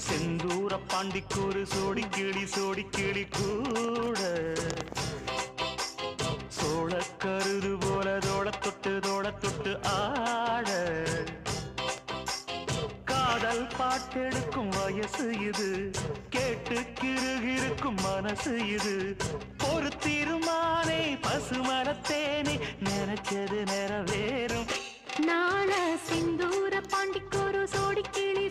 செந்தூர பாண்டிக்கு ஒரு சோடி கிளி கூட சோழ கருது போல தோட தொட்டு ஆட காதல் பாட்டெடுக்கும் வயசு இது கேட்டு கிருகிருக்கும் மனசு இது ஒரு தீர்மானே பசுமரத்தேனே நினைச்சது நிறைவேறும் நாள சிந்தூர பாண்டிக்கு ஒரு சோடி கிளி